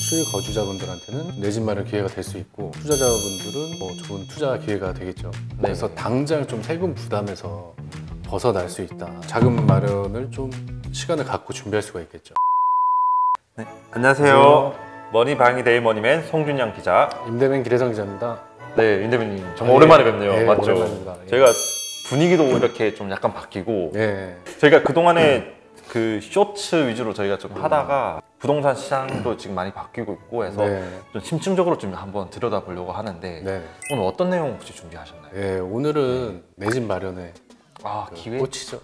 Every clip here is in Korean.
실거주자분들한테는 내 집 마련 기회가 될 수 있고, 투자자분들은 좋은 투자 기회가 되겠죠. 그래서 당장 좀 세금 부담에서 벗어날 수 있다. 자금 마련을 좀 시간을 갖고 준비할 수가 있겠죠. 네, 안녕하세요. 머니방위데이 머니맨 송준영 기자, 임대맨 기래성 기자입니다. 네, 임대맨님 정말 오랜만에 뵙네요. 네, 맞죠? 오랜만입니다. 저희가 분위기도 이렇게 좀 약간 바뀌고, 네. 저희가 그동안에 그 쇼츠 위주로 저희가 좀 하다가 부동산 시장도 지금 많이 바뀌고 있고 해서 좀 심층적으로 좀 한번 들여다보려고 하는데, 오늘 어떤 내용 혹시 준비하셨나요? 네, 오늘은 내 집 마련의 기회? 꽃이죠.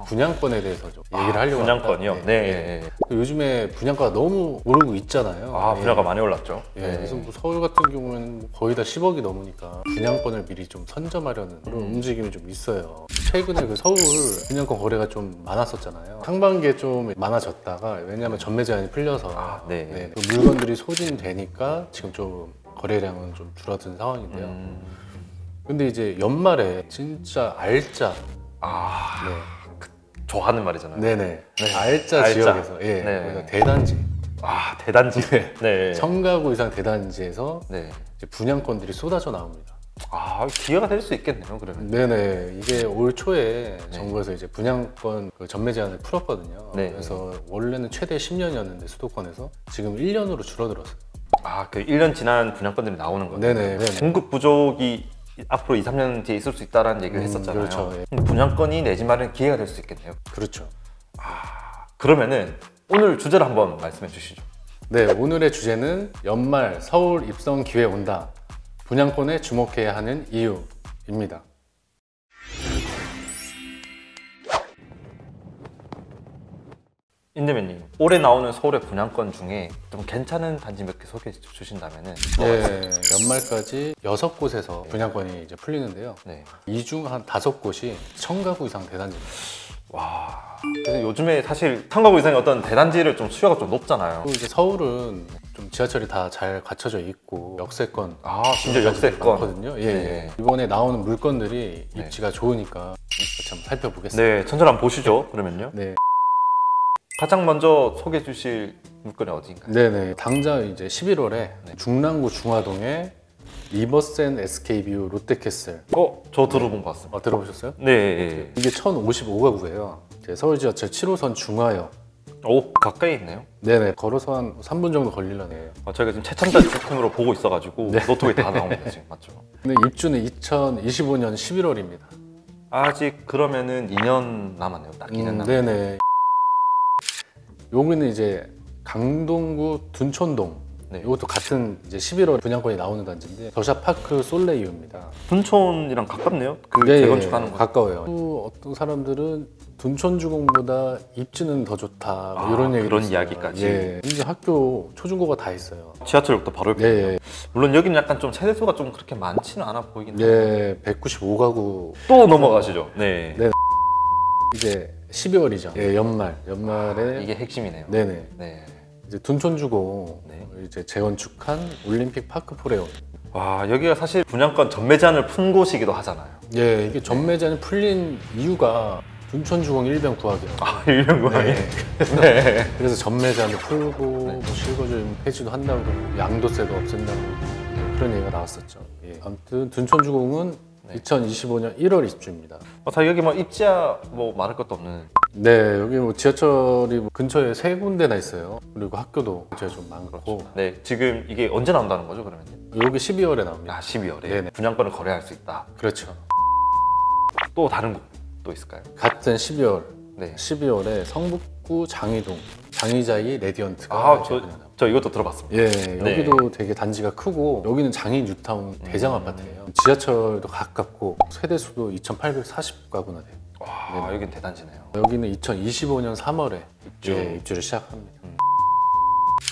분양권에 대해서 좀 얘기를 하려고 합니다. 분양권이요? 네. 요즘에 분양가가 너무 오르고 있잖아요. 분양가 많이 올랐죠. 그래서 뭐 서울 같은 경우에는 거의 다 10억이 넘으니까 분양권을 미리 좀 선점하려는 그런 움직임이 좀 있어요. 최근에 그 서울 분양권 거래가 좀 많았었잖아요. 상반기에 좀 많아졌다가, 왜냐하면 전매 제한이 풀려서 그 물건들이 소진되니까 지금 좀 거래량은 좀 줄어든 상황인데요. 근데 이제 연말에 진짜 알짜 좋아하는 말이잖아요. 네네. 알짜 지역에서 그러니까 대단지. 대단지. 청가구 이상 대단지에서 이제 분양권들이 쏟아져 나옵니다. 기회가 될 수 있겠네요, 그러면. 네네. 이게 올 초에 정부에서 이제 분양권 그 전매 제한을 풀었거든요. 그래서 원래는 최대 10년이었는데 수도권에서 지금 1년으로 줄어들었어요. 그 1년 지난 분양권들이 나오는 거예요. 네네. 공급 부족이 앞으로 2, 3년 뒤에 있을 수 있다는 얘기를 했었잖아요. 그렇죠. 분양권이 내 집 마련 기회가 될 수 있겠네요. 그렇죠. 그러면은 오늘 주제를 한번 말씀해 주시죠. 네, 오늘의 주제는 연말 서울 입성 기회 온다. 분양권에 주목해야 하는 이유입니다. 임대맨님, 올해 나오는 서울의 분양권 중에 좀 괜찮은 단지 몇 개 소개해 주신다면은? 연말까지 6곳에서 분양권이 이제 풀리는데요. 이 중 한 5곳이 청가구 이상 대단지입니다. 그래서 요즘에 사실 청가구 이상의 어떤 대단지를 좀 수요가 좀 높잖아요. 또 이제 서울은 좀 지하철이 다 잘 갖춰져 있고 역세권, 심지어 역세권 많거든요. 이번에 나오는 물건들이 입지가 좋으니까 같이 한번 살펴보겠습니다. 네, 천천히 한번 보시죠. 그러면요. 가장 먼저 소개해 주실 물건이 어디인가요? 당장 이제 11월에 중랑구 중화동에 리버센 SK뷰 롯데캐슬. 저 들어본 것 같습니다. 들어보셨어요? 네. 이게 1055가구예요. 서울 지하철 7호선 중화역. 가까이 있네요. 걸어서 한 3분 정도 걸리려네요. 저희가 지금 최첨단 제품으로 보고 있어가지고 노트북에 다 나옵니다, 지금. 맞죠? 근데 입주는 2025년 11월입니다. 아직 그러면은 2년 남았네요. 딱 2년 남았네요. 여기는 이제 강동구 둔촌동. 이것도 같은 이제 11월 분양권이 나오는 단지인데 더샤파크 솔레이유입니다. 둔촌이랑 가깝네요? 재건축하는 거. 가까워요. 또 어떤 사람들은 둔촌주공보다 입지는 더 좋다 이런 얘기도 그런 있어요. 이야기까지. 이제 학교 초중고가 다 있어요. 지하철역도 바로 옆에. 물론 여기는 약간 좀 세대수가 좀 그렇게 많지는 않아 보이긴 해요. 195가구. 또 넘어가시죠. 이제 12월이죠. 연말에 이게 핵심이네요. 이제 둔촌주공 이제 재건축한 올림픽 파크 포레온. 여기가 사실 분양권 전매 제한을 푼 곳이기도 하잖아요. 이게 전매 제한이 풀린 이유가 둔촌주공 일변 구하기로. 일변 구하기. 그래서 전매 제한을 풀고 뭐 실거주임 폐지도 한다고 그러고 양도세도 없앤다고 그러고 그런 얘기가 나왔었죠. 아무튼 둔촌주공은 2025년 1월 입주입니다. 여기 뭐 입지야 뭐 말할 것도 없는. 여기 뭐 지하철이 근처에 3군데나 있어요. 그리고 학교도 근처에 좀 많고. 지금 이게 언제 나온다는 거죠, 그러면? 여기 12월에 나옵니다. 12월에 분양권을 거래할 수 있다. 그렇죠. 또 다른 곳 또 있을까요? 같은 12월. 12월에 성북구 장이동 장이자이 레디언트가 저 이것도 들어봤습니다. 여기도 되게 단지가 크고, 여기는 장인 뉴타운 대장 아파트예요. 지하철도 가깝고 세대수도 2,840가구나 돼요. 여긴 대단지네요. 여기는 2025년 3월에 입주를 시작합니다.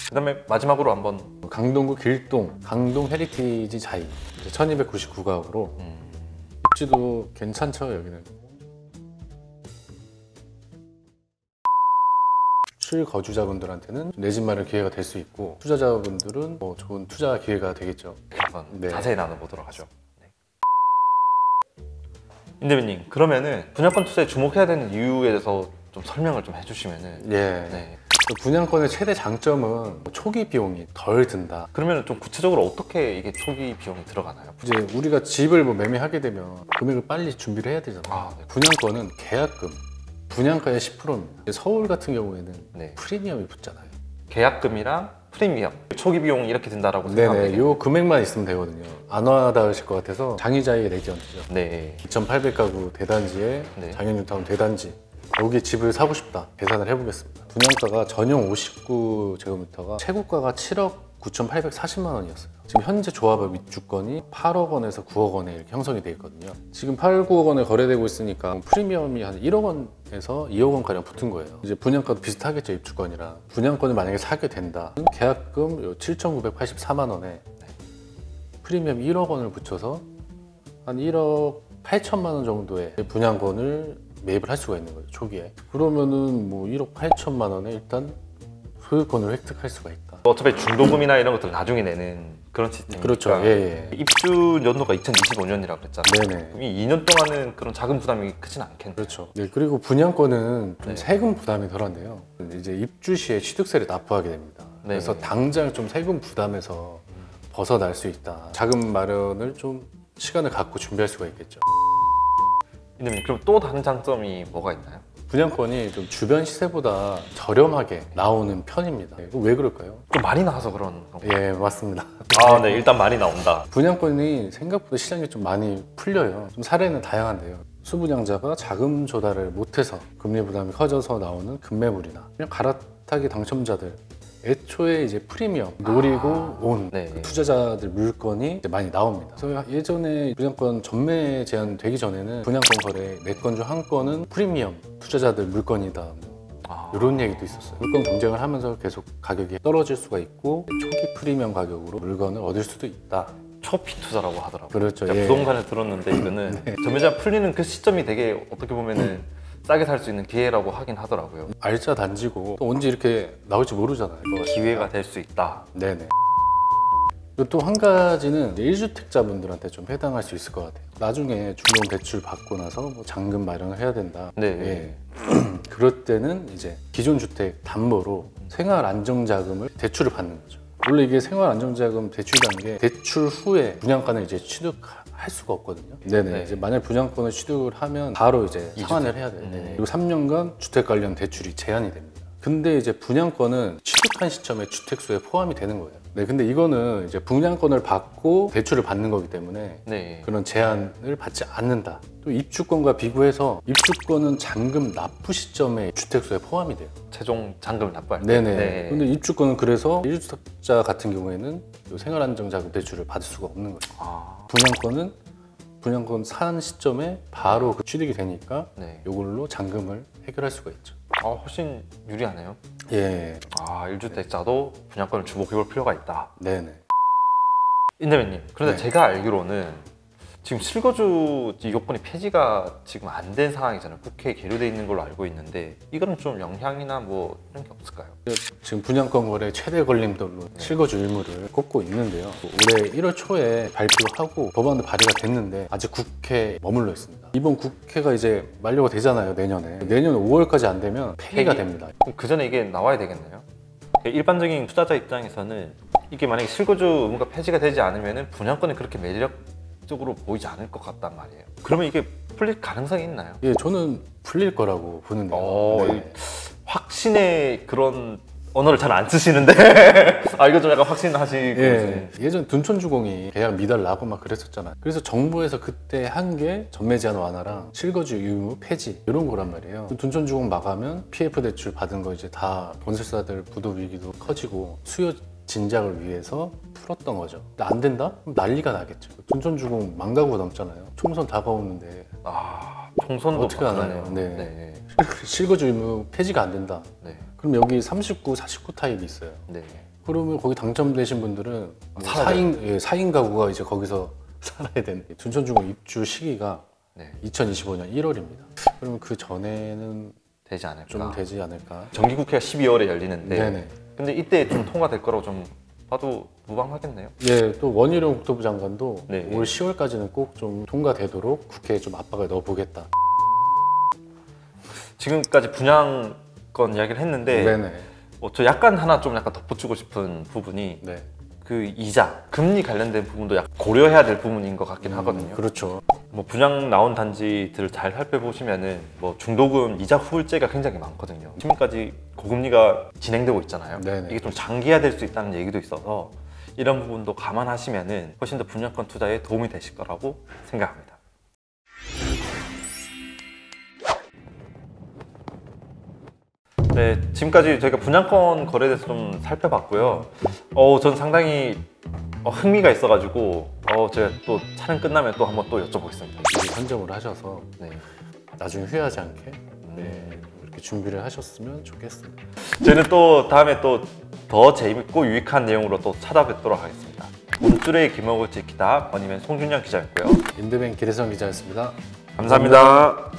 그다음에 마지막으로 한번 강동구 길동 강동 헤리티지 자이 1299가구로 입지도 괜찮죠. 여기는 실거주자분들한테는 내 집 마련 기회가 될 수 있고, 투자자분들은 좋은 투자 기회가 되겠죠. 한번 자세히 나눠보도록 하죠. 임대민님, 그러면은 분양권 투자에 주목해야 되는 이유에 대해서 좀 설명을 좀 해주시면은. 분양권의 최대 장점은 초기 비용이 덜 든다. 그러면 좀 구체적으로 어떻게 이게 초기 비용이 들어가나요? 이제 우리가 집을 뭐 매매하게 되면 금액을 빨리 준비를 해야 되잖아요. 네. 분양권은 계약금, 분양가의 10%입니다. 서울 같은 경우에는 네. 프리미엄이 붙잖아요. 계약금이랑 프리미엄, 초기 비용이 이렇게 든다라고 생각하면 네네, 요 금액만 있으면 되거든요. 안 와닿으실 것 같아서 장의자의 레지던트죠. 네. 2,800가구 대단지에 네. 장현뉴타운 대단지, 여기 집을 사고 싶다 계산을 해보겠습니다. 분양가가 전용 59제곱미터가 최고가가 7억 9,840만 원이었어요. 지금 현재 조합의 입주권이 8억 원에서 9억 원에 이렇게 형성이 되어 있거든요. 지금 8, 9억 원에 거래되고 있으니까 프리미엄이 한 1억 원에서 2억 원가량 붙은 거예요. 이제 분양가도 비슷하겠죠, 입주권이랑. 분양권을 만약에 사게 된다. 계약금 7,984만 원에 프리미엄 1억 원을 붙여서 한 1억 8천만 원 정도의 분양권을 매입을 할 수가 있는 거죠, 초기에. 그러면은 뭐 1억 8천만 원에 일단 소유권을 획득할 수가 있다. 어차피 중도금이나 이런 것들 나중에 내는 그런 시스템이니까. 그렇죠. 예, 예. 입주 연도가 2025년이라고 그랬잖아요. 네네. 그럼 이 2년 동안은 그런 자금 부담이 크진 않겠네요. 그렇죠. 네, 그리고 분양권은 좀 네. 세금 부담이 덜한데요. 이제 입주 시에 취득세를 납부하게 됩니다. 네. 그래서 당장 좀 세금 부담에서 벗어날 수 있다. 자금 마련을 좀 시간을 갖고 준비할 수가 있겠죠. 이님님, 그럼 또 다른 장점이 뭐가 있나요? 분양권이 좀 주변 시세보다 저렴하게 나오는 편입니다. 네, 왜 그럴까요? 좀 많이 나와서 그런 건가요? 예, 맞습니다. 아, 네, 일단 많이 나온다. 분양권이 생각보다 시장이 좀 많이 풀려요. 좀 사례는 다양한데요. 수분양자가 자금 조달을 못해서 금리 부담이 커져서 나오는 급매물이나 그냥 갈아타기 당첨자들, 애초에 이제 프리미엄 노리고 온 네. 그 투자자들 물건이 이제 많이 나옵니다. 그래서 예전에 분양권 전매 제한 되기 전에는 분양권 거래 4건 중 1건은 프리미엄 투자자들 물건이다, 이런 얘기도 있었어요. 물건 경쟁을 하면서 계속 가격이 떨어질 수가 있고 초기 프리미엄 가격으로 물건을 얻을 수도 있다. 초피 투자라고 하더라고요. 그렇죠. 제가 예. 부동산에 들었는데 이거는 전매제한 풀리는 그 시점이 되게 어떻게 보면은 싸게 살 수 있는 기회라고 하긴 하더라고요. 알짜 단지고 또 언제 이렇게 나올지 모르잖아요. 기회가 될 수 있다. 네네. 또 한 가지는 1주택자분들한테 좀 해당할 수 있을 것 같아요. 나중에 중도대출 받고 나서 뭐 잔금 마련을 해야 된다. 네. 예. 그럴 때는 이제 기존 주택 담보로 생활 안정자금을 대출을 받는 거죠. 원래 이게 생활 안정자금 대출이라는 게 대출 후에 분양권을 이제 취득할 수가 없거든요. 네네. 네. 이제 만약 분양권을 취득을 하면 바로 이제 상환을 해야 돼요. 그리고 3년간 주택 관련 대출이 제한이 됩니다. 근데 이제 분양권은 취득한 시점에 주택수에 포함이 되는 거예요. 네, 근데 이거는 이제 분양권을 받고 대출을 받는 거기 때문에 네. 그런 제한을 받지 않는다. 또 입주권과 비교해서 입주권은 잔금 납부 시점에 주택수에 포함이 돼요. 최종 잔금을 납부할 때. 네네. 네. 근데 입주권은 그래서 1주택자 같은 경우에는 생활안정자금 대출을 받을 수가 없는 거죠. 아, 분양권은 분양권 산 시점에 바로 그 취득이 되니까 네. 이걸로 잔금을 해결할 수가 있죠. 훨씬 유리하네요. 예. 아, 1주택자도 분양권을 주목해볼 필요가 있다. 네네. 인대면님, 그런데 네. 제가 알기로는 지금 실거주 요건이 폐지가 지금 안 된 상황이잖아요. 국회에 계류돼 있는 걸로 알고 있는데 이거는 좀 영향이나 뭐 이런 게 없을까요? 지금 분양권 거래 최대 걸림돌로 실거주 의무를 꼽고 있는데요. 올해 1월 초에 발표하고 법안도 발의가 됐는데 아직 국회에 머물러 있습니다. 이번 국회가 이제 만료가 되잖아요, 내년에. 내년 5월까지 안 되면 폐기가 됩니다. 그럼 그 전에 이게 나와야 되겠네요. 일반적인 투자자 입장에서는 이게 만약에 실거주 의무가 폐지가 되지 않으면 분양권이 그렇게 매력적으로 보이지 않을 것 같단 말이에요. 그러면 이게 풀릴 가능성이 있나요? 예, 저는 풀릴 거라고 보는데요. 네. 확신의 그런 언어를 잘 안 쓰시는데 이거 좀 약간 확신하시고. 예, 예전 둔촌주공이 계약 미달 나고 막 그랬었잖아요. 그래서 정부에서 그때 한 게 전매 제한 완화랑 실거주 의무 폐지 이런 거란 말이에요. 둔촌주공 막으면 PF 대출 받은 거 이제 다 건설사들 부도 위기도 커지고 수요 진작을 위해서 풀었던 거죠. 근데 안 된다? 그럼 난리가 나겠죠. 둔촌주공 10,000가구가 넘잖아요. 총선 다가오는데 총선도 어떻게 하나요? 네. 네. 실거주 의무 폐지가 안 된다. 네. 그럼 여기 39, 49 타입이 있어요. 네. 그러면 거기 당첨되신 분들은 뭐 살아야 4인 가구가 이제 거기서 살아야 되는. 둔촌주공 입주 시기가 네. 2025년 1월입니다. 그러면 그 전에는 되지 않을까? 좀 되지 않을까? 정기국회가 12월에 열리는데 네네. 근데 이때 좀 통과될 거라고 좀 봐도 무방하겠네요. 예, 또 원희룡 국토부 장관도 네. 올 10월까지는 꼭 좀 통과되도록 국회에 좀 압박을 넣어보겠다. 지금까지 분양권 이야기를 했는데 네네. 저 약간 하나 좀 약간 덧붙이고 싶은 부분이 네. 그 이자, 금리 관련된 부분도 약간 고려해야 될 부분인 것 같긴 하거든요. 그렇죠. 뭐 분양 나온 단지들을 잘 살펴보시면은 뭐 중도금 이자 후불제가 굉장히 많거든요. 지금까지 고금리가 진행되고 있잖아요. 네네. 이게 좀 장기화될 수 있다는 얘기도 있어서 이런 부분도 감안하시면은 훨씬 더 분양권 투자에 도움이 되실 거라고 생각합니다. 네, 지금까지 저희가 분양권 거래에 대해서 좀 살펴봤고요. 전 상당히 흥미가 있어가지고 제가 또 촬영 끝나면 또 한번 또 여쭤보겠습니다. 미리 선점을 하셔서 네. 나중에 후회하지 않게 이렇게 준비를 하셨으면 좋겠습니다. 저희는 또 다음에 또 더 재밌고 유익한 내용으로 또 찾아뵙도록 하겠습니다. 돈줄의 기목을 지키다 번이면 송준영 기자였고요. 인드뱅 기대성 기자였습니다. 감사합니다.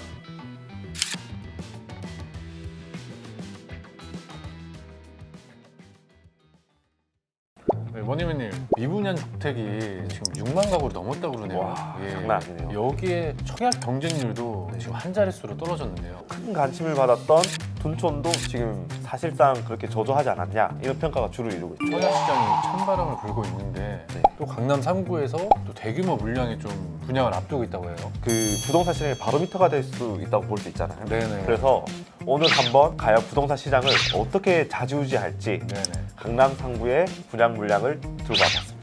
네, 머니맨님, 미분양 주택이 지금 6만 가구를 넘었다고 그러네요. 와, 장난 아니네요. 여기에 청약 경쟁률도 지금 한 자릿수로 떨어졌는데요. 큰 관심을 받았던 둔촌도 지금 사실상 그렇게 저조하지 않았냐 이런 평가가 주를 이루고 있죠. 청약 시장이 찬바람을 불고 있는데 네. 또 강남 3구에서 또 대규모 물량이 좀 분양을 앞두고 있다고 해요. 그 부동산 시장의 바로미터가 될 수 있다고 볼 수 있잖아요. 네네. 그래서 오늘 한번 과연 부동산 시장을 어떻게 좌지우지할지 네네. 강남 3구의 분양 물량을 들고 와봤습니다.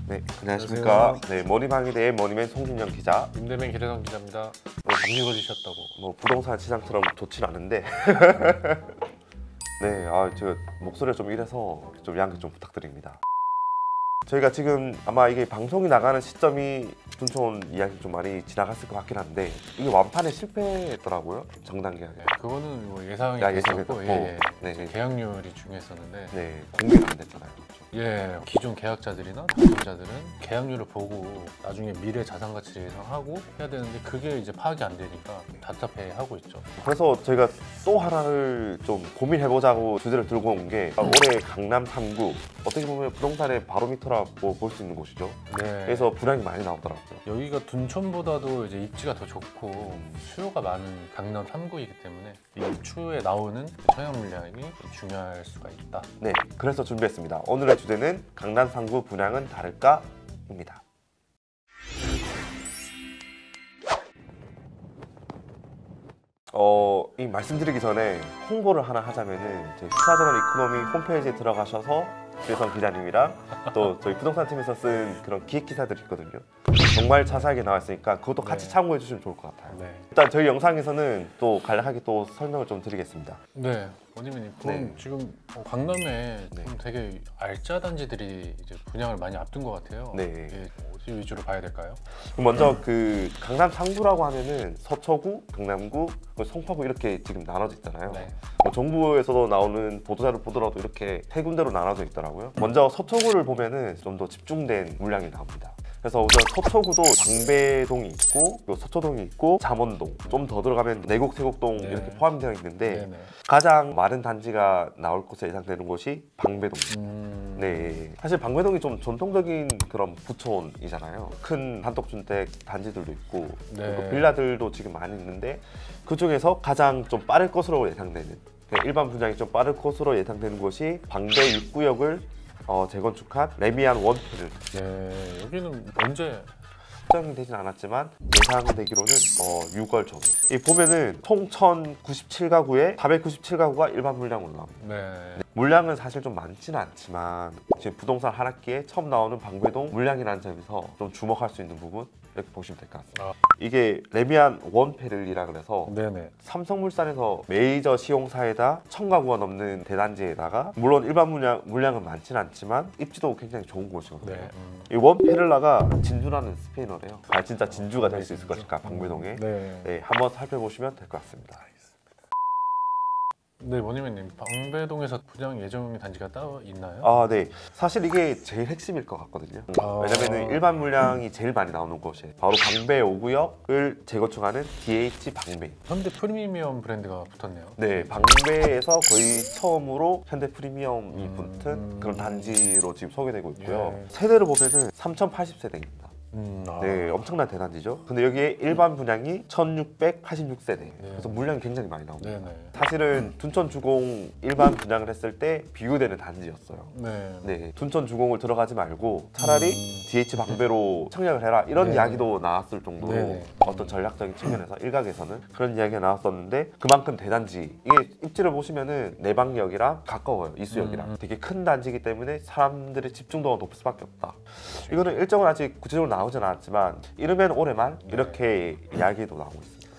네, 안녕하십니까. 네, 머니방에 대해 머니맨 송준영 기자. 임대뱅 기대성 기자입니다. 감기걸리셨다고. 뭐 부동산 시장처럼 좋진 않은데 네, 제가 목소리가 좀 이래서 좀 양해 좀 부탁드립니다. 저희가 지금 아마 이게 방송이 나가는 시점이 둔촌 이야기 좀 많이 지나갔을 것 같긴 한데 이게 완판에 실패했더라고요. 정당 계약에. 네, 그거는 뭐 예상이 예상했고, 됐었고, 예. 네, 계약률이 중요했었는데, 네, 공개가 안 됐잖아요. 예, 기존 계약자들이나 당첨자들은 계약률을 보고 나중에 미래 자산 가치를 예상하고 해야 되는데 그게 이제 파악이 안 되니까 답답해하고 있죠. 그래서 저희가 또 하나를 좀 고민해보자고 주제를 들고 온 게 올해 강남 3구 어떻게 보면 부동산의 바로미터라고 볼 수 있는 곳이죠. 네. 그래서 분양이 많이 나오더라고요. 여기가 둔촌보다도 이제 입지가 더 좋고 수요가 많은 강남 3구이기 때문에 이 추후에 나오는 청약 물량이 중요할 수가 있다. 네, 그래서 준비했습니다. 오늘의 주제는 강남 3구 분양은 다를까입니다. 이 말씀드리기 전에 홍보를 하나 하자면은 저희 시사저널 이코노미 홈페이지에 들어가셔서 기대성 기자님이랑 또 저희 부동산 팀에서 쓴 그런 기획 기사들이 있거든요. 정말 자세하게 나와 있으니까 그것도 같이 참고해 주시면 좋을 것 같아요. 네. 일단 저희 영상에서는 또 간략하게 또 설명을 좀 드리겠습니다. 네, 원희민님. 그럼 네. 지금 강남에 네. 좀 되게 알짜 단지들이 이제 분양을 많이 앞둔 것 같아요. 네. 이게 어디 위주로 봐야 될까요? 그럼 먼저 그 강남 3구라고 하면은 서초구, 강남구, 송파구 이렇게 지금 나눠져 있잖아요. 네. 뭐 정부에서도 나오는 보도자료 보더라도 이렇게 세 군데로 나눠져 있더라고요. 먼저 서초구를 보면은 좀 더 집중된 물량이 나옵니다. 그래서 우선 서초구도 방배동이 있고 또 서초동이 있고 잠원동, 좀 더 들어가면 내곡, 세곡동 네. 이렇게 포함되어 있는데 네네. 가장 많은 단지가 나올 것으로 예상되는 곳이 방배동. 네, 사실 방배동이 좀 전통적인 그런 부촌이잖아요. 큰 단독주택 단지들도 있고 네. 그리고 빌라들도 지금 많이 있는데 그 중에서 가장 좀 빠를 것으로 예상되는 일반 분양이 좀 빠를 것으로 예상되는 곳이 방배 6구역을 재건축한 레미안 원피를. 네, 여기는 언제? 확정이 되진 않았지만 예상되기로는 6월 정도. 이 보면은 총 1097가구에 497가구가 일반 물량으로 나옵니다. 네. 물량은 사실 좀 많지는 않지만 지금 부동산 하락기에 처음 나오는 방배동 물량이라는 점에서 좀 주목할 수 있는 부분 이렇게 보시면 될 것 같습니다. 이게 레미안 원페를이라 그래서 네네. 삼성물산에서 메이저 시용사에다 1000가구가 넘는 대단지에다가 물론 일반 물량은 많지는 않지만 입지도 굉장히 좋은 곳이거든요. 네. 이 원페를라가 진주라는 스페인어래요. 진짜 진주가 될 수 있을 것일까 방배동에. 네. 네, 한번 살펴보시면 될 것 같습니다. 네, 원희민님. 방배동에서 분양 예정 단지가 따로 있나요? 네. 사실 이게 제일 핵심일 것 같거든요. 아. 왜냐면 일반 물량이 제일 많이 나오는 곳이 바로 방배 5구역을 재건축하는 DH 방배. 현대 프리미엄 브랜드가 붙었네요. 네, 방배에서 거의 처음으로 현대 프리미엄이 붙은 그런 단지로 지금 소개되고 있고요. 예. 세대를 보면은 3080세대입니다. 네, 엄청난 대단지죠. 근데 여기에 일반 분양이 1686세대. 그래서 물량이 굉장히 많이 나옵니다. 네네. 사실은 둔천주공 일반 분양을 했을 때 비교되는 단지였어요. 네, 둔천주공을 들어가지 말고 차라리 DH 방배로 청약을 해라 이런 이야기도 나왔을 정도로 어떤 전략적인 측면에서 일각에서는 그런 이야기가 나왔었는데 그만큼 대단지. 이게 입지를 보시면은 내방역이랑 가까워요. 이수역이랑 되게 큰 단지이기 때문에 사람들의 집중도가 높을 수밖에 없다. 이거는 일정은 아직 구체적으로 나오진 않았지만 이르면 올해만 이렇게 이야기도 나오고 있습니다.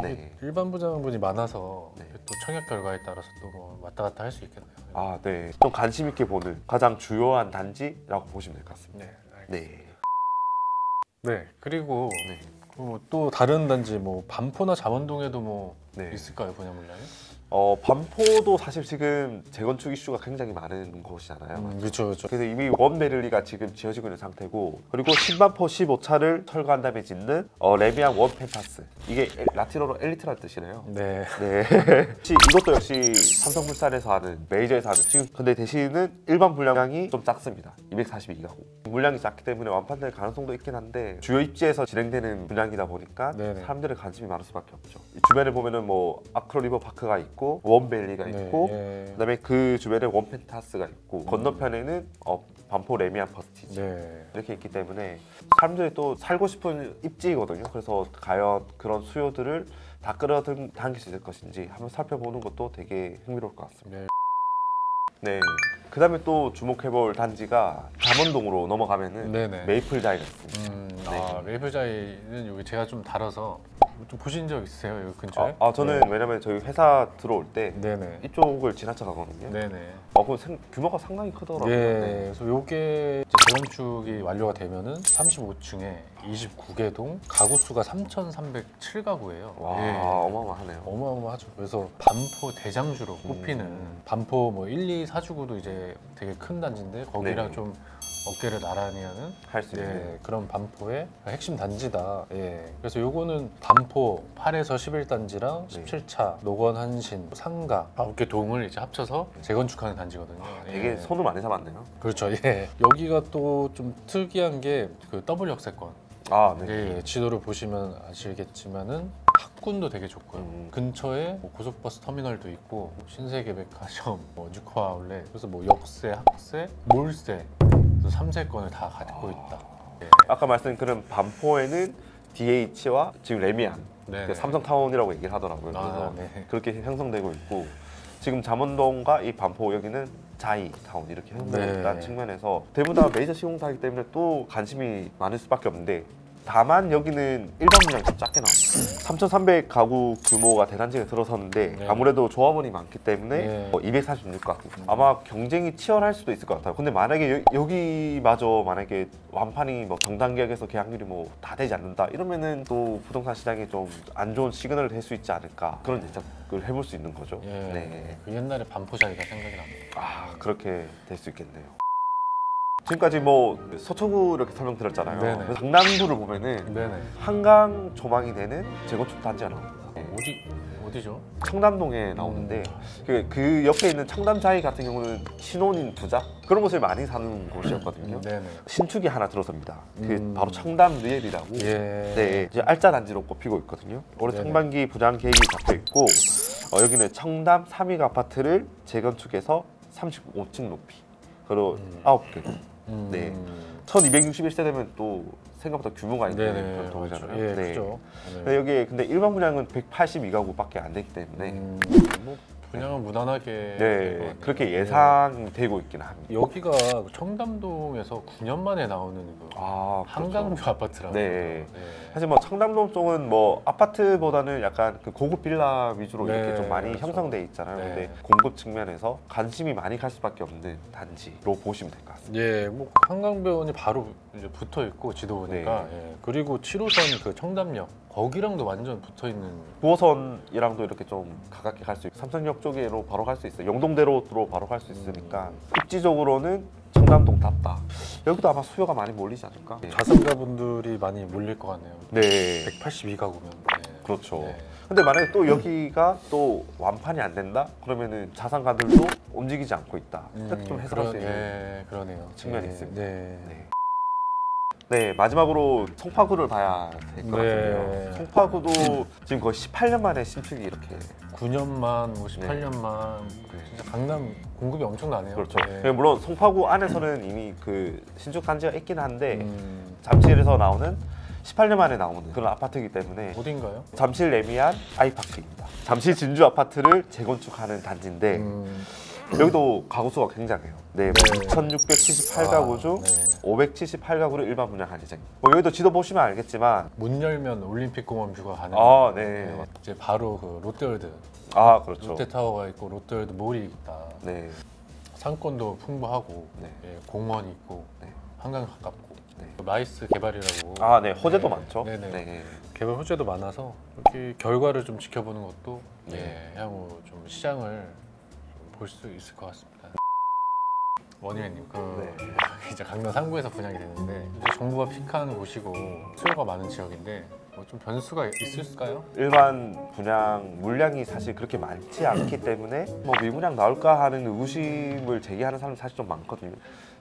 네. 일반 분양분이 많아서 또 청약 결과에 따라서 또 왔다 갔다 할 수 있겠네요. 아, 네. 좀 관심 있게 보는 가장 주요한 단지라고 보시면 될 것 같습니다. 네. 네. 그리고 또 다른 단지 뭐 반포나 잠원동에도 뭐 있을까요, 분양 물량이? 반포도 사실 지금 재건축 이슈가 굉장히 많은 곳이잖아요. 그렇죠. 그래서 이미 원베를리가 지금 지어지고 있는 상태고, 그리고 신반포 15차를 철거한 다음에 짓는 레미안 원 펜타스. 이게 라틴어로 엘리트라는 뜻이래요. 네. 이것도 역시 삼성물산에서 하는, 메이저에서 하는. 지금 근데 대신은 일반 물량이 좀 작습니다. 242가구. 물량이 작기 때문에 완판될 가능성도 있긴 한데 주요 입지에서 진행되는 분양이다 보니까 사람들의 관심이 많을 수밖에 없죠. 주변에 보면은 뭐 아크로리버 파크가 있고 원밸리가 있고 그다음에 그 주변에 원펜타스가 있고 건너편에는 반포 레미안 퍼스티지 이렇게 있기 때문에 사람들이 또 살고 싶은 입지거든요. 그래서 과연 그런 수요들을 다 끌어당길 수 있을 것인지 한번 살펴보는 것도 되게 흥미로울 것 같습니다. 네. 그 다음에 또 주목해볼 단지가 잠원동으로 넘어가면은 메이플 자이가 메이플 자이는 여기 제가 좀 다뤄서 좀 보신 적 있으세요? 여기 근처에? 저는 왜냐면 저희 회사 들어올 때 이쪽을 지나쳐 가거든요. 그럼 규모가 상당히 크더라고요. 그래서 요게 재건축이 완료가 되면은 35층에 29개 동, 가구 수가 3,307가구예요. 와, 어마어마하네요. 어마어마하죠. 그래서 반포 대장주로 꼽히는 반포 뭐 1, 2, 4주구도 이제 되게 큰 단지인데 거기랑 좀 어깨를 나란히 하는 할 수 있는 그런 반포의 핵심 단지다. 그래서 요거는 반포 8에서 11단지랑 17차, 노건, 한신, 상가 9개 동을 이제 합쳐서 재건축하는 단지거든요. 되게 손을 많이 잡았네요. 그렇죠. 여기가 또 좀 특이한 게 그 더블 역세권. 지도를 보시면 아시겠지만은 학군도 되게 좋고요. 근처에 뭐 고속버스 터미널도 있고 신세계 백화점, 뉴코 아울렛, 그래서 뭐 역세, 학세, 몰세 3세권을 다 갖고 있다. 아까 말씀드린 그런 반포에는 DH와 지금 레미안, 삼성타운이라고 얘기를 하더라고요. 그래서 그렇게 형성되고 있고 지금 잠원동과 이 반포 여기는 자이타운 이렇게 형성되어 있다는 측면에서 대부분 다 메이저 시공사이기 때문에 또 관심이 많을 수밖에 없는데 다만 여기는 일반 분양이 좀 작게 나옵니다. 3,300가구 규모가 대단지에 들어섰는데 아무래도 조합원이 많기 때문에 246가구 아마 경쟁이 치열할 수도 있을 것 같아요. 근데 만약에 여기마저 만약에 완판이 뭐 경단계약에서 계약률이 뭐 다 되지 않는다 이러면은 또 부동산 시장에 좀 안 좋은 시그널을 될 수 있지 않을까 그런 예측을 해볼 수 있는 거죠. 그 옛날에 반포자리가 생각이 납니다. 그렇게 될 수 있겠네요. 지금까지 뭐 서초구 이렇게 설명드렸잖아요. 강남구를 보면은 한강 조망이 되는 재건축 단지가 나옵니다. 어디죠? 청담동에 나오는데 그 옆에 있는 청담자이 같은 경우는 신혼인 부자 그런 곳을 많이 사는 곳이었거든요. 신축이 하나 들어섭니다. 그 바로 청담 리엘이라고 이제 알짜 단지로 꼽히고 있거든요. 올해 상반기 분양 계획이 잡혀 있고 여기는 청담 3위 아파트를 재건축해서 35층 높이 그리고 9개 1261세대면 또 생각보다 규모가 있는 그런 동이잖아요. 그렇죠. 여기 근데 일반 분양은 182가구밖에 안 되기 때문에 뭐 분양은 무난하게 그렇게 예상되고 있긴 합니다. 여기가 청담동에서 9년 만에 나오는 한강뷰 아파트라고. 사실 뭐 청담동 쪽은 뭐 아파트보다는 약간 그 고급 빌라 위주로 이렇게 좀 많이 형성돼 있잖아요. 근데 공급 측면에서 관심이 많이 갈 수밖에 없는 단지로 보시면 될 것 같습니다. 뭐 한강변이 바로 이제 붙어 있고 지도 보니까 그리고 7호선 그 청담역 거기랑도 완전 붙어 있는 9호선이랑도 이렇게 좀 가깝게 갈 수 있고 삼성역 쪽으로 바로 갈 수 있어요. 영동대로로 바로 갈 수 있으니까 입지적으로는 청담동답다. 여기도 아마 수요가 많이 몰리지 않을까? 자산가분들이 많이 몰릴 것 같네요. 182가구면. 그렇죠. 근데 만약에 또 여기가 또 완판이 안 된다? 그러면은 자산가들도 움직이지 않고 있다. 이렇게 좀 해석할 수 있는 그러네요. 측면이 있습니다. 네, 마지막으로 송파구를 봐야 될 것 같은데요. 송파구도 지금 거의 18년 만에 신축이 이렇게 9년만, 18년만 진짜 강남 공급이 엄청나네요. 그렇죠. 네. 물론 송파구 안에서는 이미 그 신축 단지가 있긴 한데 잠실에서 나오는 18년 만에 나오는 그런 아파트이기 때문에 어딘가요? 잠실 레미안 아이파크입니다. 잠실 진주 아파트를 재건축하는 단지인데 여기도 가구 수가 굉장해요. 네, 2,678가구 중 578가구를 일반 분양할 예정입니다. 여기도 지도 보시면 알겠지만 문 열면 올림픽공원 뷰가 가는. 네. 이제 바로 그 롯데월드. 그렇죠. 롯데타워가 있고 롯데월드 몰이 있다. 네. 상권도 풍부하고 공원이 있고 한강 가깝고 라이스 개발이라고. 네, 호재도 많죠. 네네. 네. 개발 호재도 많아서 이렇게 결과를 좀 지켜보는 것도 향후 좀 시장을 볼 수 있을 것 같습니다. 원희회님, 이제 강남 3구에서 분양이 되는데 이제 정부가 픽한 곳이고 수요가 많은 지역인데 뭐 좀 변수가 있을까요? 일반 분양 물량이 사실 그렇게 많지 않기 때문에 뭐 미분양 나올까 하는 의구심을 제기하는 사람이 사실 좀 많거든요.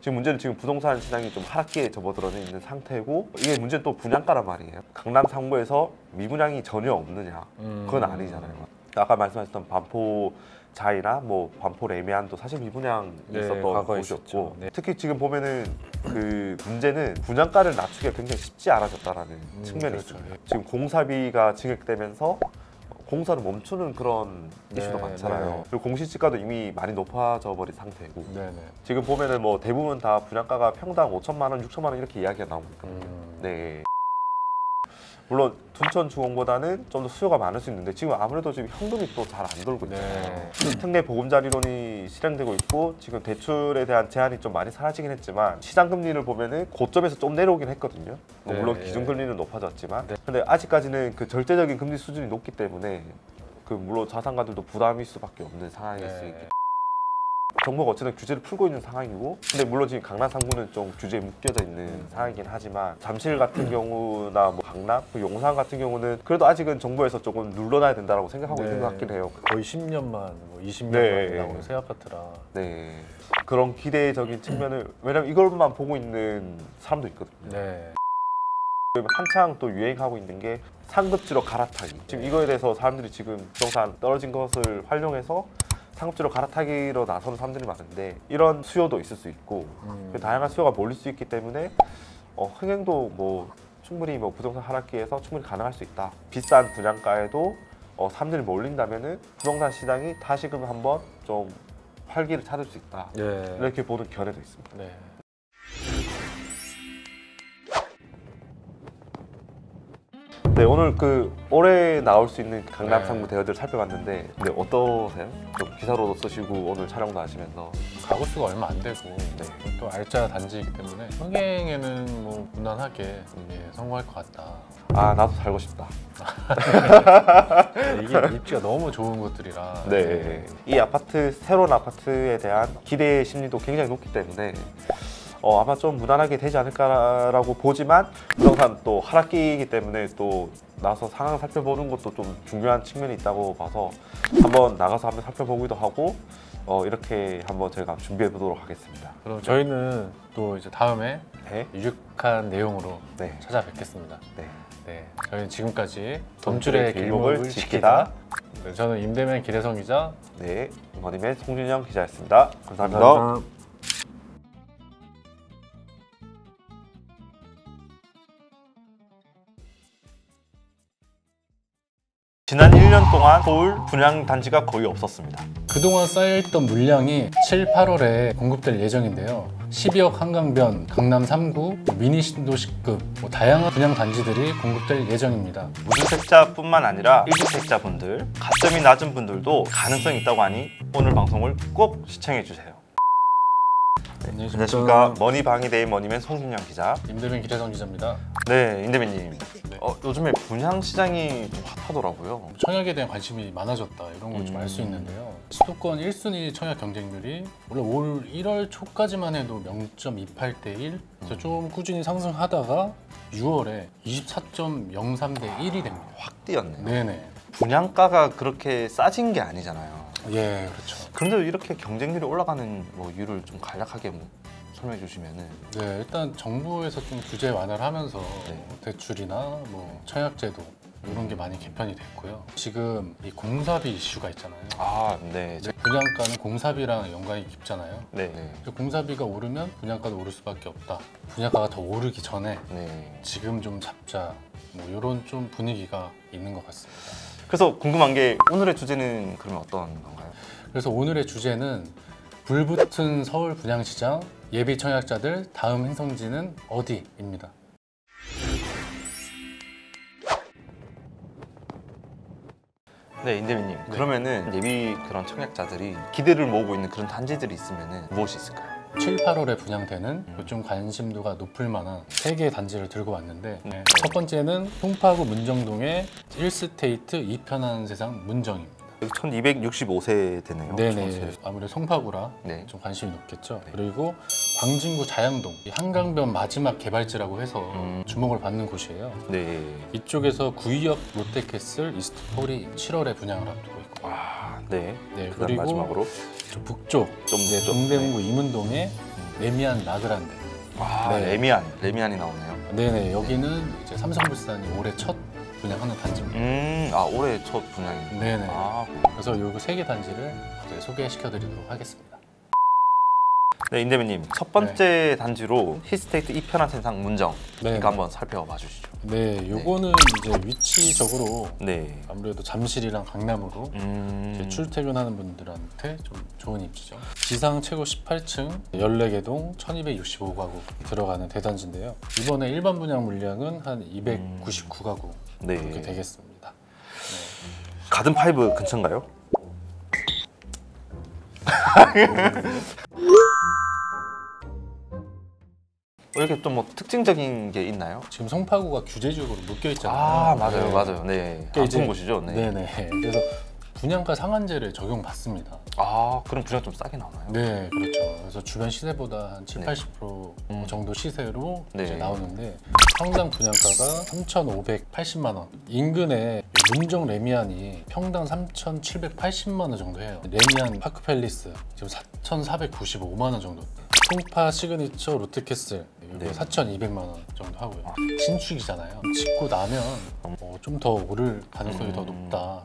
지금 문제는 지금 부동산 시장이 좀 하락기에 접어들어 있는 상태고 이게 문제는 또 분양가란 말이에요. 강남 3구에서 미분양이 전혀 없느냐? 그건 아니잖아요. 아까 말씀하셨던 반포 자이나 뭐 반포 레미안도 사실 미분양이 있었던 곳이었고 특히 지금 보면은 그 문제는 분양가를 낮추기가 굉장히 쉽지 않아졌다라는 측면이 있습니다. 지금 공사비가 증액되면서 공사를 멈추는 그런 이슈도 많잖아요. 그리고 공시지가도 이미 많이 높아져 버린 상태고 지금 보면은 뭐 대부분 다 분양가가 평당 5천만 원, 6천만 원 이렇게 이야기가 나오고 있거든요. 네. 물론 둔천 중원보다는 좀 더 수요가 많을 수 있는데 지금 아무래도 지금 현금이 또 잘 안 돌고 있잖아요. 특례 보금자리론이 실행되고 있고 지금 대출에 대한 제한이 좀 많이 사라지긴 했지만 시장 금리를 보면은 고점에서 좀 내려오긴 했거든요. 물론 기준 금리는 높아졌지만 근데 아직까지는 그 절대적인 금리 수준이 높기 때문에 그 물론 자산가들도 부담일 수밖에 없는 상황일 수 있겠죠. 정부가 어쨌든 규제를 풀고 있는 상황이고 근데 물론 지금 강남 3구는 좀 규제에 묶여져 있는 상황이긴 하지만 잠실 같은 경우나 뭐 강남, 용산 같은 경우는 그래도 아직은 정부에서 조금 눌러놔야 된다고 생각하고 있는 것 같긴 해요. 거의 10년만, 뭐 20년만 나오는 새 아파트라. 그런 기대적인 측면을 왜냐면 이걸만 보고 있는 사람도 있거든요. 한창 또 유행하고 있는 게 상급지로 갈아타기. 지금 이거에 대해서 사람들이 지금 부동산 떨어진 것을 활용해서 상급지로 갈아타기로 나서는 사람들이 많은데 이런 수요도 있을 수 있고 다양한 수요가 몰릴 수 있기 때문에 흥행도 뭐 충분히 뭐 부동산 하락기에서 충분히 가능할 수 있다. 비싼 분양가에도 사람들이 몰린다면은 부동산 시장이 다시금 한번 좀 활기를 찾을 수 있다. 이렇게 보는 견해도 있습니다. 네, 오늘 그 올해 나올 수 있는 강남 3구 대여들 살펴봤는데 근데 어떠세요? 좀 기사로도 쓰시고 오늘 촬영도 하시면서 가구 수가 얼마 안 되고 또 알짜 단지이기 때문에 흥행에는 뭐 무난하게 성공할 것 같다. 나도 살고 싶다. 이게 입지가 너무 좋은 곳들이라 이 아파트, 새로운 아파트에 대한 기대 심리도 굉장히 높기 때문에 아마 좀 무난하게 되지 않을까라고 보지만 부동산 또 하락기이기 때문에 또 나서 상황 살펴보는 것도 좀 중요한 측면이 있다고 봐서 한번 나가서 한번 살펴보기도 하고 이렇게 한번 저희가 준비해 보도록 하겠습니다. 그럼 저희는 또 이제 다음에 유익한 내용으로 찾아뵙겠습니다. 저희는 지금까지 덤줄의 길목을 지키다. 저는 임대맨 기대성 기자, 원희맨 송준영 기자였습니다. 감사합니다. 지난 1년 동안 서울 분양 단지가 거의 없었습니다. 그동안 쌓여있던 물량이 7, 8월에 공급될 예정인데요. 12억 한강변, 강남 3구, 미니 신도시급 다양한 분양 단지들이 공급될 예정입니다. 무주택자뿐만 아니라 1주택자분들, 가점이 낮은 분들도 가능성이 있다고 하니 오늘 방송을 꼭 시청해주세요. 안녕하십니까. 머니방위대의 머니맨 송준영 기자, 임대맨 기대성 기자입니다. 네, 임대맨님. 요즘에 분양 시장이 좀 핫하더라고요. 청약에 대한 관심이 많아졌다 이런 걸 좀 알 수 있는데요. 수도권 1순위 청약 경쟁률이 원래 올 1월 초까지만 해도 0.28대 1, 좀 꾸준히 상승하다가 6월에 24.03대 1이 됩니다. 확 뛰었네요. 네네. 분양가가 그렇게 싸진 게 아니잖아요. 그렇죠. 그런데도 이렇게 경쟁률이 올라가는 이유를 좀 간략하게 설명해 주시면은. 네, 일단 정부에서 좀 규제 완화를 하면서 네. 대출이나 뭐 청약제도 이런 게 많이 개편이 됐고요. 지금 이 공사비 이슈가 있잖아요. 아, 네. 분양가는 공사비랑 연관이 깊잖아요. 네. 공사비가 오르면 분양가도 오를 수밖에 없다. 분양가가 더 오르기 전에 네. 지금 좀 잡자. 뭐 이런 좀 분위기가 있는 것 같습니다. 그래서 궁금한 게 오늘의 주제는 그러면 어떤 건가요? 그래서 오늘의 주제는 불붙은 서울 분양시장 예비 청약자들 다음 행성지는 어디입니다. 네, 임대민님. 그러면은 예비 그런 청약자들이 기대를 모으고 있는 그런 단지들이 있으면은 무엇이 있을까요? 7, 8월에 분양되는 좀 관심도가 높을 만한 3개의 단지를 들고 왔는데 첫 번째는 송파구 문정동의 1스테이트 2편한 세상 문정입니다. 여기 1265세 되네요. 네네. 아무래도 송파구라 네. 좀 관심이 높겠죠. 네. 그리고 광진구 자양동, 이 한강변 마지막 개발지라고 해서 주목을 받는 곳이에요. 네. 이쪽에서 구의역 롯데캐슬 이스트폴이 7월에 분양을 앞두고 있고. 아, 네. 네. 그다음 그리고 마지막으로 저 북쪽, 좀 이제 좀, 동대문구 이문동의 레미안 라그란데. 아, 네. 레미안이 나오네요. 네네. 여기는 이제 삼성물산이 올해 첫 분양하는 단지입니다. 아, 올해 첫 분양이. 네네. 아, 그래서 요 3개 단지를 이제 소개시켜드리도록 하겠습니다. 네, 임대민님. 첫 번째 단지로 힐스테이트 2편한 세상 문정. 네. 이거 한번 살펴봐 주시죠. 네, 요거는 이제 위치적으로 네. 아무래도 잠실이랑 강남으로 이제 출퇴근하는 분들한테 좀 좋은 입지죠. 지상 최고 18층, 14개 동 1265가구 들어가는 대단지인데요. 이번에 일반 분양 물량은 한 299가구 네. 이렇게 되겠습니다. 가든 파이브 근처인가요? 이렇게 좀 뭐 특징적인 게 있나요? 지금 송파구가 규제지역으로 묶여 있잖아요. 아, 맞아요, 네. 맞아요. 네. 그러니까 이제- 아픈 곳이죠. 네. 네네. 그래서 분양가 상한제를 적용받습니다. 아, 그럼 분양 좀 싸게 나오나요? 네, 그렇죠. 그래서 주변 시세보다 한 7, 네. 80% 정도 시세로 네. 이제 나오는데 평당 분양가가 3,580만 원. 인근에 문정 레미안이 평당 3,780만 원 정도 해요. 레미안 파크팰리스 지금 4,495만 원 정도. 송파 시그니처 롯데캐슬 이거 네. 4,200만 원 정도 하고요. 신축이잖아요. 짓고 나면 좀 더 오를 가능성이 더 높다.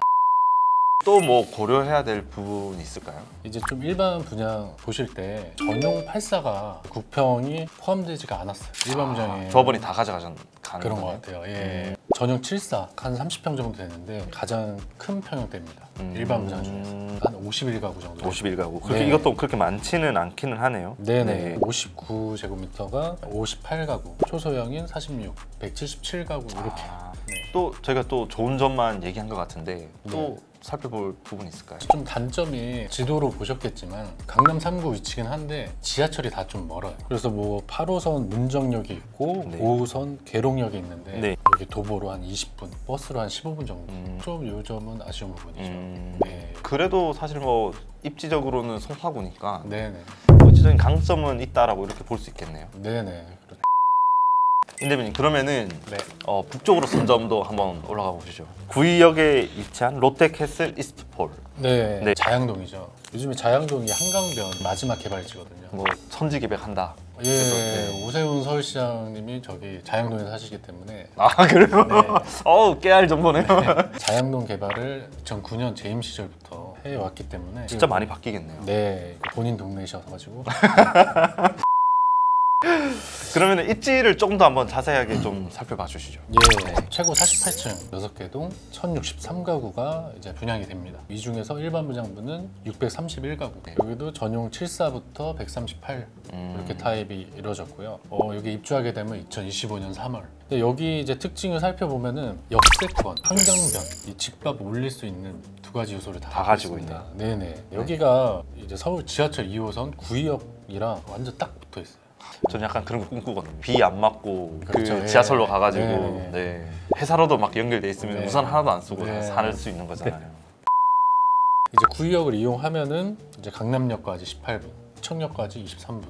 또 뭐 고려해야 될 부분이 있을까요? 이제 좀 일반 분양 보실 때 전용 84가 9평이 포함되지가 않았어요. 일반 분양에 조합원이 다 가져가는 그런 것 같아요. 예. 전용 74 한 30평 정도 되는데 가장 큰 평형대입니다. 일반 분양 중에서 한 51가구 정도. 51가구. 그렇게 네. 이것도 그렇게 많지는 않기는 하네요. 네네. 59제곱미터가 58가구, 초소형인 46, 177가구 이렇게. 또 저희가 또 좋은 점만 얘기한 것 같은데 또 네. 살펴볼 부분이 있을까요? 좀 단점이 지도로 보셨겠지만 강남 3구 위치긴 한데 지하철이 다 좀 멀어요. 그래서 뭐 8호선 문정역이 있고 네. 5호선 계룡역이 있는데 네. 여기 도보로 한 20분, 버스로 한 15분 정도. 좀 요 점은 아쉬운 부분이죠. 네. 그래도 사실 뭐 입지적으로는 송파구니까 네네. 입지적인 강점은 있다라고 이렇게 볼 수 있겠네요. 네네. 그렇죠. 임대민님 그러면은 네. 북쪽으로 선점도 한번 올라가 보시죠. 구의역에 위치한 롯데캐슬 이스트폴. 네. 네. 자양동이죠. 요즘에 자양동이 한강변 마지막 개발지거든요. 뭐 천지개벽한다. 예, 네. 오세훈 서울시장님이 저기 자양동에 사시기 때문에 아 그래요? 네. 깨알 정보네요. 자양동 개발을 2009년 재임 시절부터 해왔기 때문에 진짜 많이 바뀌겠네요. 네, 본인 동네이셔가지고 그러면 입지를 조금 더 한번 자세하게 좀 살펴봐 주시죠. 예, 최고 48층 6개 동 1063가구가 이제 분양이 됩니다. 이 중에서 일반 분양분은 631가구. 여기도 전용 74부터 138 이렇게 타입이 이루어졌고요. 여기 입주하게 되면 2025년 3월. 근데 여기 이제 특징을 살펴보면은 역세권, 한강변, 이 집값 올릴 수 있는 두 가지 요소를 다 가지고 있습니다. 네네. 여기가 이제 서울 지하철 2호선 구의역이랑 완전 딱 붙어 있어요. 저는 약간 그런 거 꿈꾸거든요. 비 안 맞고 그렇죠. 그 지하철로 예. 가가지고 네. 네. 회사로도 막 연결돼 있으면 네. 우산 하나도 안 쓰고 네. 살 수 있는 거잖아요. 이제 구의역을 이용하면은 이제 강남역까지 18분, 청역까지 23분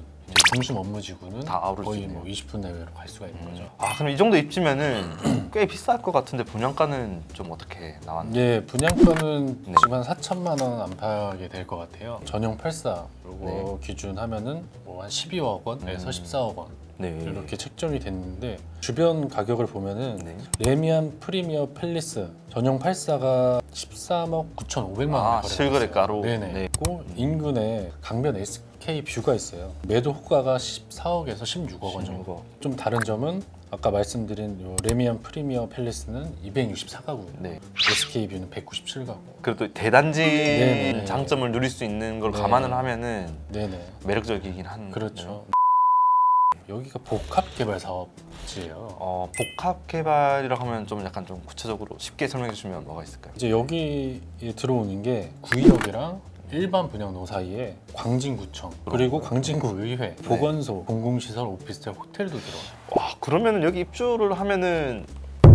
중심 업무지구는 다 아우를 수 거의 있네요. 뭐 20분 내외로 갈 수가 있는 거죠. 아 그럼 이 정도 입지면은 꽤 비쌀 것 같은데 분양가는 좀 어떻게 나왔나요? 예, 분양가는 네. 지금 한 4천만 원 안팎에 될 것 같아요. 전용 84 요거 기준 하면은 뭐 한 12억 원에서 14억 원 네. 이렇게 책정이 됐는데 주변 가격을 보면은 네. 레미안 프리미어 팰리스 전용 84가 13억 9,500만 원 실거래가로. 네네. 네. 그리고 인근에 강변 SK 뷰가 있어요. 매도 호가가 14억에서 16억 원 정도. 좀 다른 점은 아까 말씀드린 요 레미안 프리미어 팰리스는 264가구예요. 네. SK 뷰는 197가구. 그래도 대단지 네네. 장점을 누릴 수 있는 걸 네. 감안을 하면은 네네. 매력적이긴 한. 그렇죠. 여기가 복합 개발 사업지예요. 복합 개발이라고 하면 좀 약간 좀 구체적으로 쉽게 설명해 주시면 뭐가 있을까요? 이제 여기에 들어오는 게 구의역이랑 일반 분양로 사이에 광진구청 그리고 광진구 의회, 보건소, 공공시설, 오피스텔, 호텔도 들어와요. 와 그러면은 여기 입주를 하면은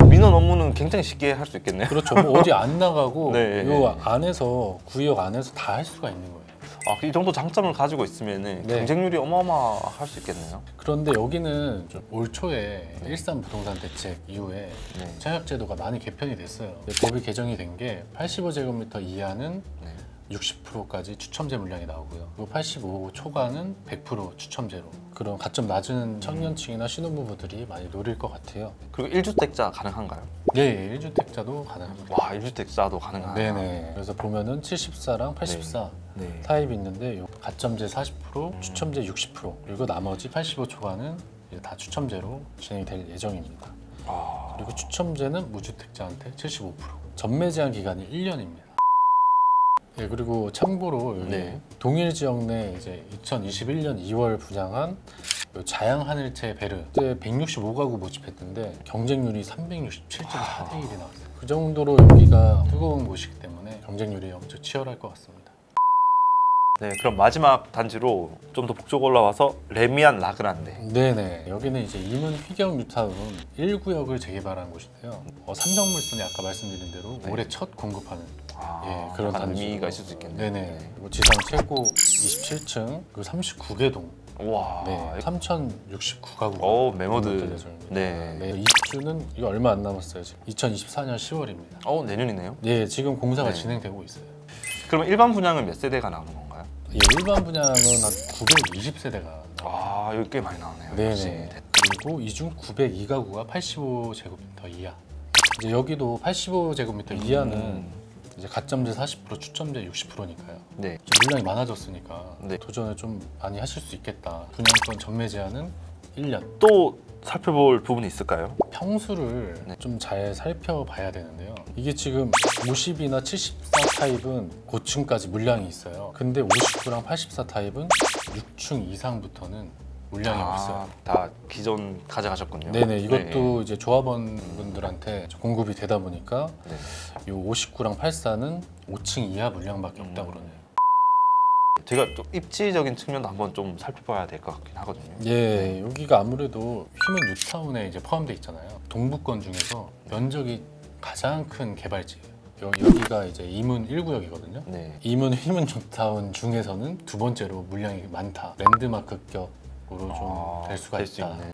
민원 업무는 굉장히 쉽게 할 수 있겠네요. 그렇죠. 뭐 어디 안 나가고 네. 요 안에서 구의역 안에서 다 할 수가 있는 거예요. 이 정도 장점을 가지고 있으면은 네. 경쟁률이 어마어마할 수 있겠네요. 그런데 여기는 좀 올 초에 일산 부동산 대책 이후에 네. 청약 제도가 많이 개편이 됐어요. 법이 개정이 된 게 85제곱미터 이하는 네. 60%까지 추첨제 물량이 나오고요. 그리고 85 초과는 100% 추첨제로. 그런 가점 낮은 청년층이나 신혼부부들이 많이 노릴 것 같아요. 그리고 1주택자 가능한가요? 네, 1주택자도 가능합니다. 와 1주택자도 가능하다. 네네. 그래서 보면은 74랑 84 네. 타입이 있는데 요 가점제 40%, 추첨제 60% 그리고 나머지 85 초과는 이제 다 추첨제로 진행이 될 예정입니다. 그리고 추첨제는 무주택자한테 75%. 전매 제한 기간이 1년입니다. 네, 그리고 참고로 여기 네. 동일 지역 내 이제 2021년 2월 분양한 요 자양 하늘채 베르 그때 165가구 모집했는데 경쟁률이 367.4대 1이 나왔어요. 그 정도로 여기가 뜨거운 곳이기 때문에 경쟁률이 엄청 치열할 것 같습니다. 네, 그럼 마지막 단지로 좀 더 북쪽 올라와서 레미안 라그란데. 네네. 여기는 이제 임은 휘경 뉴타운 1구역을 재개발한 곳인데요. 삼성물산이 아까 말씀드린 대로 네. 올해 첫 공급하는 그런 약간 단지로. 의미가 있을 수 있겠네요. 네네. 그리고 지상 최고 27층 그리고 39개 동. 와. 네. 3,069가구. 메모드. 네. 네. 입주는 이거 얼마 안 남았어요. 지금 2024년 10월입니다. 내년이네요. 네, 지금 공사가 네. 진행되고 있어요. 그러면 일반 분양은 몇 세대가 나오는 건가요? 예, 일반 분양은 한 920세대가. 여기 꽤 많이 나오네요. 네네. 그리고 이중 902가구가 85제곱미터 이하. 이제 여기도 85제곱미터 이하는 이제 가점제 40%, 추첨제 60%니까요. 네. 물량이 많아졌으니까 네. 도전을 좀 많이 하실 수 있겠다. 분양권 전매 제한은 1년. 또 살펴볼 부분이 있을까요? 평수를 네. 좀 잘 살펴봐야 되는데요. 이게 지금 50이나 74 타입은 고층까지 물량이 있어요. 근데 59랑 84 타입은 6층 이상부터는 물량이 없어요. 다 기존 가져가셨군요. 네네, 이것도 이제 조합원 분들한테 공급이 되다 보니까 네. 요 59랑 84는 5층 이하 물량밖에 없다고 그러네요. 제가 좀 입지적인 측면도 한번 좀 살펴봐야 될 것 같긴 하거든요. 예, 여기가 아무래도 휴먼 뉴타운에 이제 포함되어 있잖아요. 동부권 중에서 면적이 가장 큰 개발지예요. 여기가 이제 이문 1구역이거든요. 네. 이문 휴먼 뉴타운 중에서는 두 번째로 물량이 많다. 랜드마크격으로 좀 될 수가 될수 있다. 있네.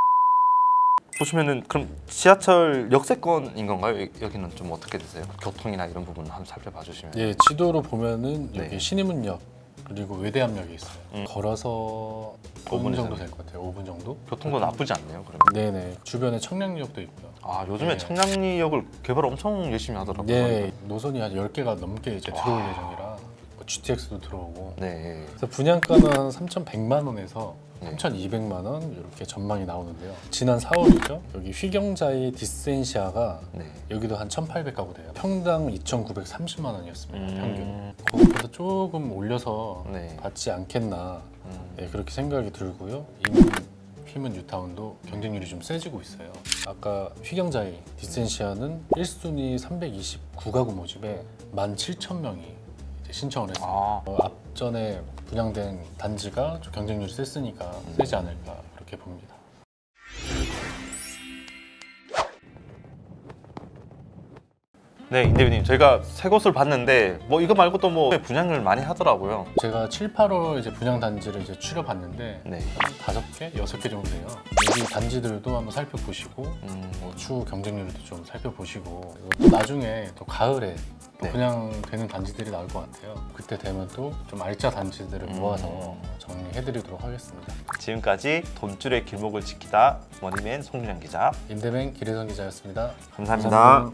보시면은 그럼 지하철 역세권인 건가요? 여기는 좀 어떻게 되세요? 교통이나 이런 부분 한번 살펴봐 주시면. 예, 지도로 보면은 여기 네. 신의문역 그리고 외대암역이 있어요. 걸어서 5분 정도 이상. 될 것 같아요. 5분 정도? 교통도 나쁘지 않네요. 그러면. 네네. 주변에 청량리역도 있고요. 요즘에 네. 청량리역을 개발 엄청 열심히 하더라고요. 네, 노선이 한 10개가 넘게 이제 들어올 예정이라 뭐 GTX도 들어오고. 네. 그래서 분양가는 한 3,100만 원에서 네. 3,200만 원 이렇게 전망이 나오는데요. 지난 4월이죠. 여기 휘경자의 디센시아가 네. 여기도 한 1,800가구 돼요. 평당 2,930만 원이었습니다. 평균. 음. 그것보다 조금 올려서 네. 받지 않겠나 음. 네, 그렇게 생각이 들고요. 휴먼 뉴타운도 경쟁률이 좀 세지고 있어요. 아까 휘경자의 디센시아는 1순위 329가구 모집에 17,000명이 신청을 했어요. 앞전에 분양된 단지가 좀 경쟁률이 셌으니까 세지 않을까 그렇게 봅니다. 네, 임 대표님, 저희가 새 곳을 봤는데 뭐 이거 말고도 뭐 분양을 많이 하더라고요. 제가 7, 8월 이제 분양 단지를 이제 추려봤는데 네. 5개, 6개 정도 돼요. 여기 단지들도 한번 살펴보시고 뭐 추후 경쟁률도 좀 살펴보시고 그리고 또 나중에 또 가을에 또 네. 분양되는 단지들이 나올 것 같아요. 그때 되면 또 좀 알짜 단지들을 모아서 정리해드리도록 하겠습니다. 지금까지 돈줄의 길목을 지키다 머니맨 송준영 기자. 임대뱅 기래성 기자였습니다. 감사합니다.